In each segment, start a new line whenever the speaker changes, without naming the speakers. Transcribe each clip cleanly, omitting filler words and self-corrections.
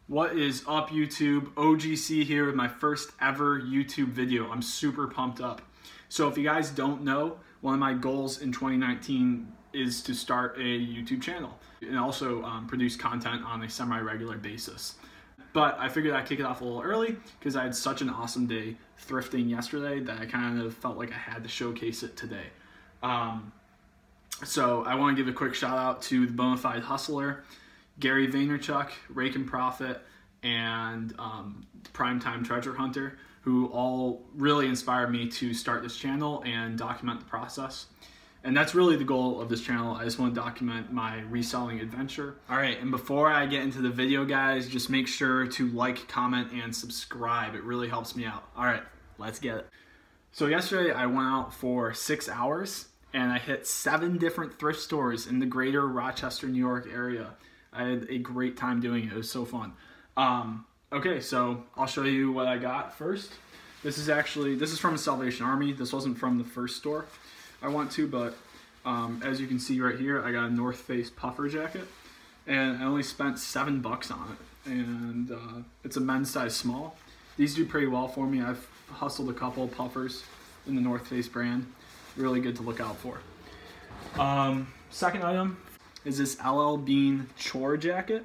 What is up, YouTube? OGC here with my first ever YouTube video. I'm super pumped up. So if you guys don't know, one of my goals in 2019 is to start a YouTube channel and also produce content on a semi-regular basis. But I figured I'd kick it off a little early because I had such an awesome day thrifting yesterday that I kind of felt like I had to showcase it today. So I want to give a quick shout out to the Bonafide Hustler, Gary Vaynerchuk, Rake and Profit, and Primetime Treasure Hunter, who all really inspired me to start this channel and document the process. And that's really the goal of this channel. I just want to document my reselling adventure. All right, and before I get into the video, guys, just make sure to like, comment, and subscribe. It really helps me out. All right, let's get it. So yesterday I went out for 6 hours and I hit 7 different thrift stores in the greater Rochester, New York area. I had a great time doing it. It was so fun. Okay, so I'll show you what I got first. This is from the Salvation Army. This wasn't from the first store I went to, but as you can see right here, I got a North Face puffer jacket, and I only spent $7 on it, and it's a men's size small. These do pretty well for me. I've hustled a couple of puffers in the North Face brand. Really good to look out for. Second item is this LL Bean chore jacket.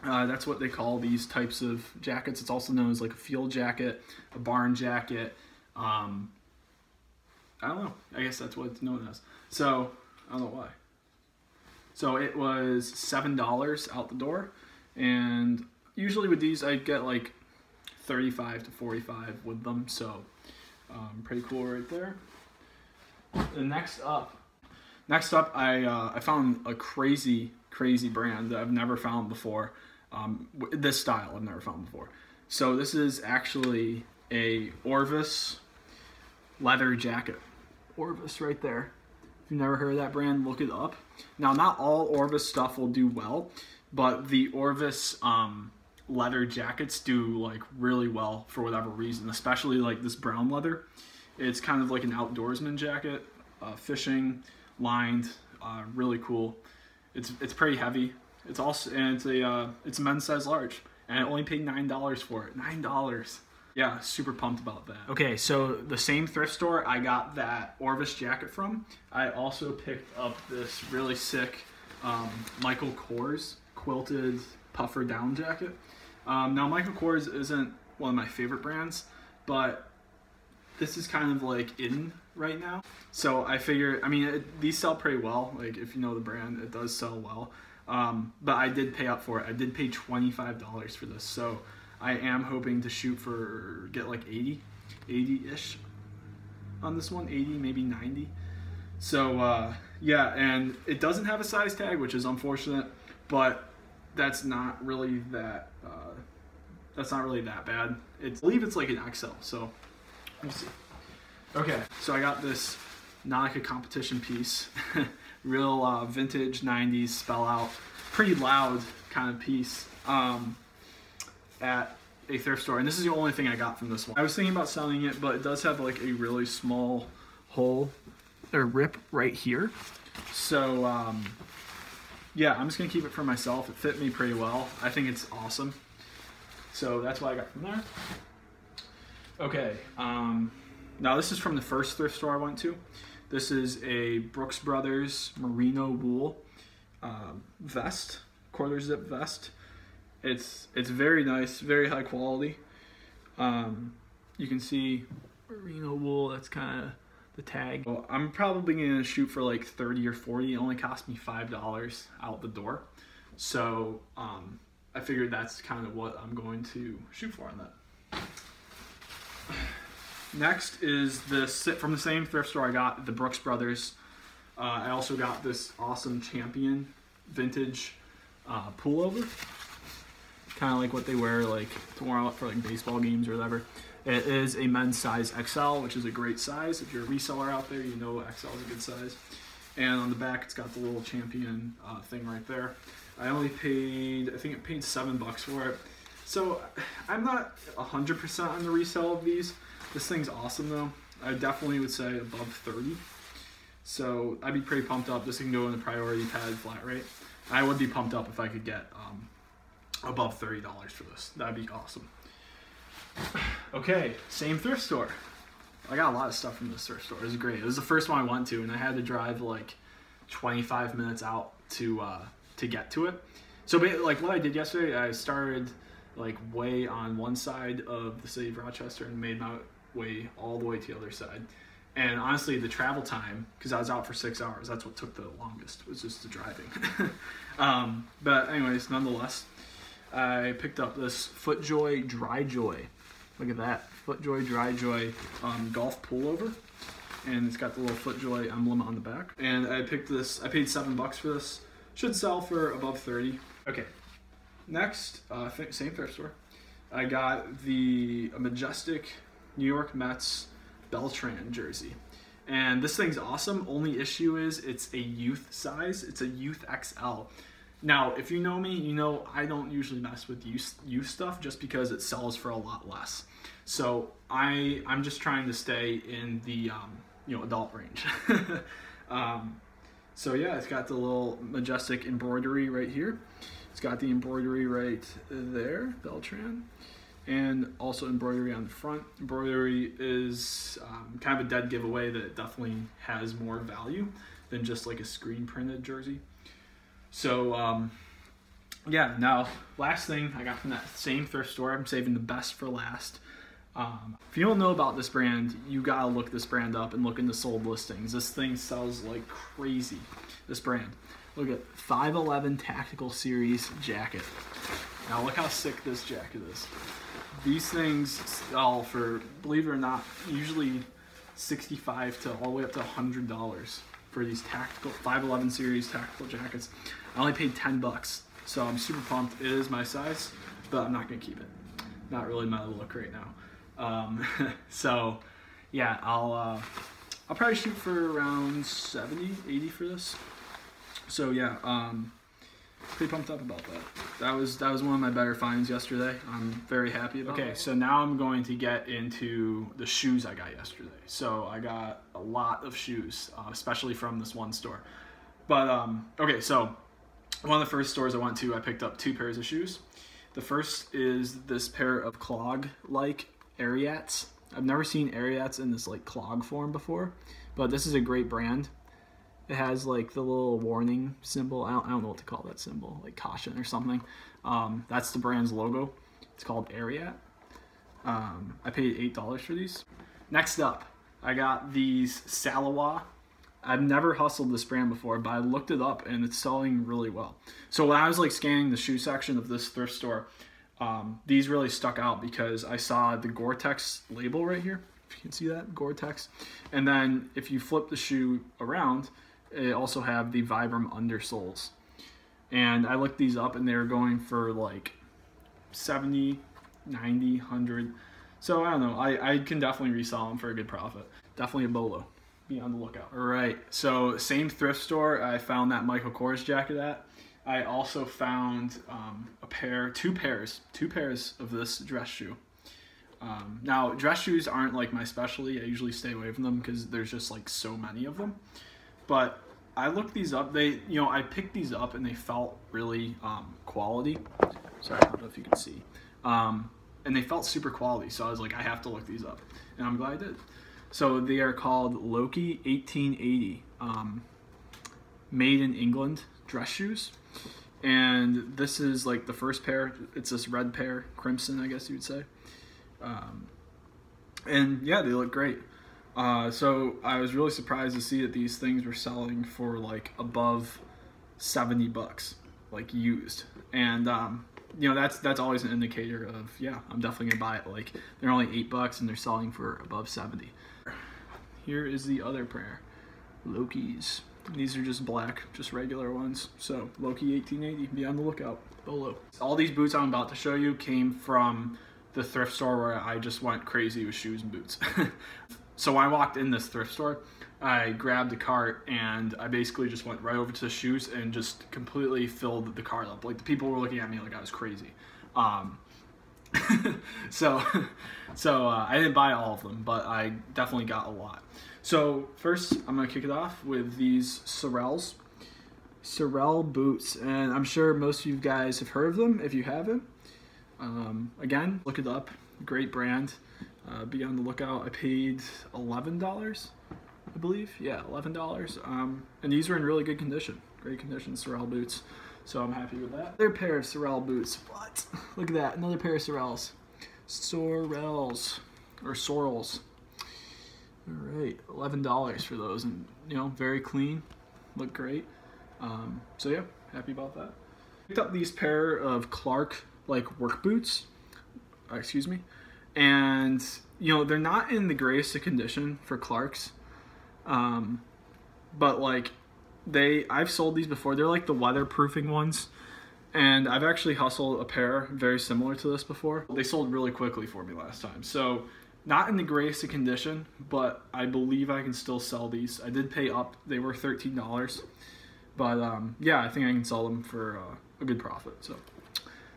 That's what they call these types of jackets. It's also known as like a field jacket, a barn jacket. I don't know. I guess that's what it's known as. So, I don't know why. So it was $7 out the door. And usually with these, I get like 35 to 45 with them. So, pretty cool right there. And next up, I found a crazy brand that I've never found before. This style I've never found before. So this is actually a Orvis leather jacket. Orvis right there. If you've never heard of that brand, look it up. Now, not all Orvis stuff will do well, but the Orvis leather jackets do like really well for whatever reason, especially like this brown leather. It's kind of like an outdoorsman jacket, fishing, lined, really cool. It's pretty heavy. It's also, and it's a men's size large, and I only paid $9 for it. $9. Yeah, super pumped about that. Okay, so the same thrift store I got that Orvis jacket from, I also picked up this really sick Michael Kors quilted puffer down jacket. Now Michael Kors isn't one of my favorite brands, but this is kind of like in right now. So I figure, I mean, these sell pretty well. Like if you know the brand, it does sell well. But I did pay up for it. I did pay $25 for this. So I am hoping to shoot for, get like 80-ish on this one, 80, maybe 90. So yeah, and it doesn't have a size tag, which is unfortunate, but that's not really that, bad. I believe it's like an XL, so we'll see. Okay, so I got this not like a competition piece, real vintage 90s spell out, pretty loud kind of piece at a thrift store, and this is the only thing I got from this one. I was thinking about selling it, but it does have like a really small hole or rip right here, so yeah, I'm just gonna keep it for myself. It fit me pretty well. I think it's awesome, so that's what I got from there. Okay, now this is from the first thrift store I went to. This is a Brooks Brothers merino wool vest, quarter zip vest. It's very nice, very high quality. You can see merino wool, that's kind of the tag. Well, I'm probably gonna shoot for like 30 or 40. It only cost me $5 out the door. So I figured that's kind of what I'm going to shoot for on that. Next is this from the same thrift store I got, the Brooks Brothers. I also got this awesome Champion vintage pullover, kind of like what they wear like tomorrow for like baseball games or whatever. It is a men's size XL, which is a great size. If you're a reseller out there, you know XL is a good size. And on the back, it's got the little Champion thing right there. I only paid, I think it paid $7 for it. So I'm not 100% on the resale of these. This thing's awesome though. I definitely would say above 30. So I'd be pretty pumped up. This can go in the priority pad flat rate. I would be pumped up if I could get above $30 for this. That'd be awesome. Okay, same thrift store. I got a lot of stuff from this thrift store. It was great. It was the first one I went to, and I had to drive like 25 minutes out to get to it. So like what I did yesterday, I started like way on one side of the city of Rochester and made my way all the way to the other side. And honestly, the travel time, because I was out for 6 hours, that's what took the longest, was just the driving. But anyways, nonetheless, I picked up this FootJoy Dry Joy. Look at that, FootJoy Dry Joy golf pullover. And it's got the little FootJoy emblem on the back. And I picked this, I paid $7 for this. Should sell for above 30. Okay, next, same thrift store. I got the majestic New York Mets Beltran jersey. And this thing's awesome. Only issue is it's a youth size. It's a youth XL. Now, if you know me, you know I don't usually mess with youth stuff just because it sells for a lot less. So I'm just trying to stay in the adult range. So yeah, it's got the little majestic embroidery right here. It's got the embroidery right there, Beltran, and also embroidery on the front. Embroidery is kind of a dead giveaway that it definitely has more value than just like a screen printed jersey. So yeah, now last thing I got from that same thrift store, I'm saving the best for last. If you don't know about this brand, you gotta look this brand up and look into sold listings. This thing sells like crazy, this brand. Look at 511 Tactical Series jacket. Now look how sick this jacket is. These things sell for, believe it or not, usually $65 to all the way up to $100 for these tactical 511 series tactical jackets. I only paid $10, so I'm super pumped. It is my size, but I'm not gonna keep it. Not really my look right now. So yeah, I'll probably shoot for around 70, 80 for this. So yeah, pretty pumped up about that. That was one of my better finds yesterday. I'm very happy about it. Okay, so now I'm going to get into the shoes I got yesterday. So I got a lot of shoes, especially from this one store. But okay, so one of the first stores I went to, I picked up 2 pairs of shoes. The first is this pair of clog-like Ariats. I've never seen Ariats in this like clog form before, but this is a great brand. It has like the little warning symbol. I don't know what to call that symbol, like caution or something. That's the brand's logo. It's called Ariat. I paid $8 for these. Next up, I got these Salawa. I've never hustled this brand before, but I looked it up and it's selling really well. So when I was like scanning the shoe section of this thrift store, these really stuck out because I saw the Gore-Tex label right here. If you can see that, Gore-Tex. And then if you flip the shoe around, it also have the Vibram undersoles. And I looked these up and they were going for like 70, 90, 100. So I don't know, I can definitely resell them for a good profit. Definitely a bolo. Be on the lookout. All right, so same thrift store I found that Michael Kors jacket at. I also found two pairs of this dress shoe. Now, dress shoes aren't like my specialty. I usually stay away from them because there's just like so many of them. But I looked these up. I picked these up and they felt really quality. Sorry, I don't know if you can see. And they felt super quality. So I was like, I have to look these up, and I'm glad I did. So they are called Loki 1880, made in England dress shoes. And this is like the first pair. It's this red pair, crimson, I guess you would say. And yeah, they look great. So I was really surprised to see that these things were selling for like above $70, like used. And that's always an indicator of, yeah, I'm definitely gonna buy it. Like they're only $8 and they're selling for above 70. Here is the other pair, Lokis. These are just black, just regular ones. So Loki 1880, be on the lookout, bolo. All these boots I'm about to show you came from the thrift store where I just went crazy with shoes and boots. So when I walked in this thrift store, I grabbed a cart and I basically just went right over to the shoes and just completely filled the cart up. Like the people were looking at me like I was crazy. So I didn't buy all of them, but I definitely got a lot. So first, I'm gonna kick it off with these Sorels. Sorel boots, and I'm sure most of you guys have heard of them if you haven't. Again, look it up. Great brand. Be on the lookout. I paid $11, I believe. Yeah, $11. And these were in really good condition. Great condition, Sorel boots. So I'm happy with that. Another pair of Sorel boots. What? Look at that. Another pair of Sorels. Sorels. Or Sorels. Alright, $11 for those. And, you know, very clean. Look great. So yeah, happy about that. Picked up these pair of Clark like work boots. Excuse me. And, you know, they're not in the greatest of condition for Clarks. But like, I've sold these before. They're like the weatherproofing ones, and I've actually hustled a pair very similar to this before. They sold really quickly for me last time, so not in the greatest of condition, but I believe I can still sell these. I did pay up. They were $13, but yeah, I think I can sell them for a good profit, so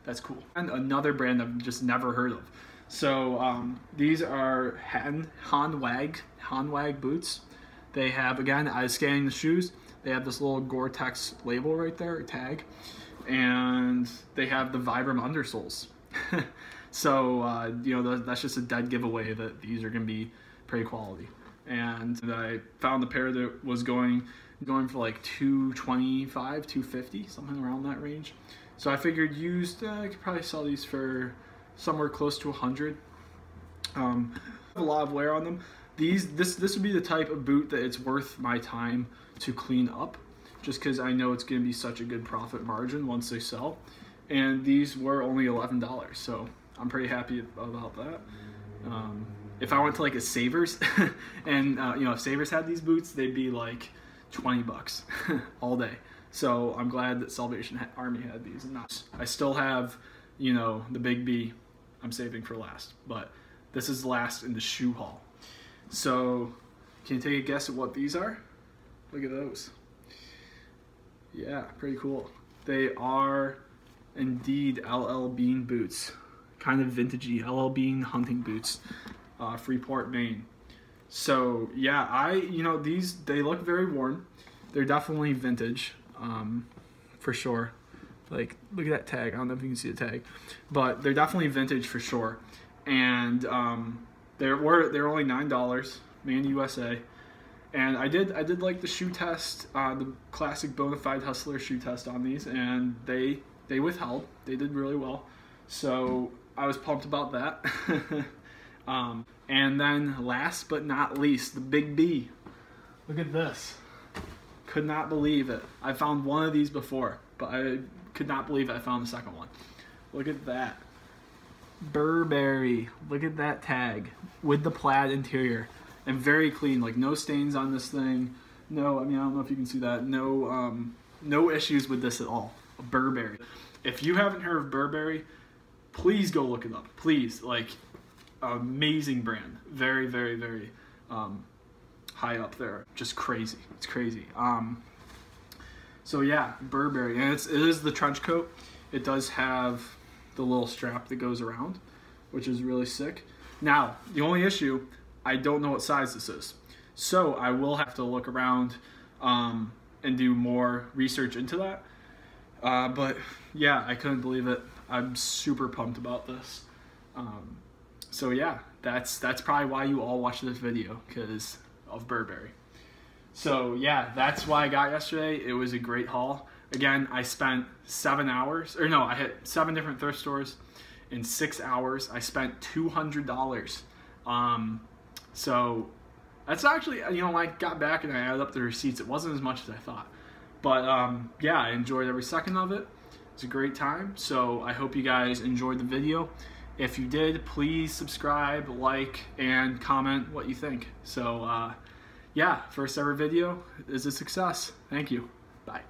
that's cool. And another brand I've just never heard of. So these are Hanwag boots. They have, again, I was scanning the shoes. They have this little Gore-Tex label right there, or tag, and they have the Vibram undersoles. So, you know, that's just a dead giveaway that these are going to be pretty quality. And I found the pair that was going for like $225, $250, something around that range. So I figured used, I could probably sell these for somewhere close to $100. A lot of wear on them. This would be the type of boot that it's worth my time to clean up, just because I know it's going to be such a good profit margin once they sell. And these were only $11, so I'm pretty happy about that. If I went to like a Savers, and you know, if Savers had these boots, they'd be like $20 all day. So I'm glad that Salvation Army had these. And I still have, you know, the Big B I'm saving for last, but this is last in the shoe haul. So, can you take a guess at what these are? Look at those. Yeah, pretty cool. They are indeed LL Bean boots. Kind of vintagey LL Bean hunting boots. Freeport, Maine. So, yeah, you know, they look very worn. They're definitely vintage, for sure. Like, look at that tag. I don't know if you can see the tag, but they're definitely vintage for sure. And, they're only $9, made in USA, and I did like the shoe test, the classic Bonafide Hustler shoe test on these, and they withheld. They did really well, so I was pumped about that. And then last but not least, the Big B. Look at this. Could not believe it. I found one of these before, but I could not believe I found the second one. Look at that. Burberry. Look at that tag with the plaid interior, and very clean, like no stains on this thing. No, I mean, I don't know if you can see that. No, no issues with this at all. Burberry. If you haven't heard of Burberry, please go look it up. Please, like, amazing brand. Very, very, very high up there. Just crazy. It's crazy. So yeah, Burberry, and it is the trench coat. It does have the little strap that goes around, which is really sick. Now, the only issue, I don't know what size this is. So I will have to look around and do more research into that. But yeah, I couldn't believe it. I'm super pumped about this. So yeah, that's probably why you all watch this video, because of Burberry. So yeah, that's why I got yesterday. It was a great haul. Again, I spent 7 hours, or no, I hit 7 different thrift stores in 6 hours. I spent $200. So that's actually, you know, when I got back and I added up the receipts, it wasn't as much as I thought. But yeah, I enjoyed every second of it. It's a great time. So I hope you guys enjoyed the video. If you did, please subscribe, like, and comment what you think. So yeah, first ever video is a success. Thank you. Bye.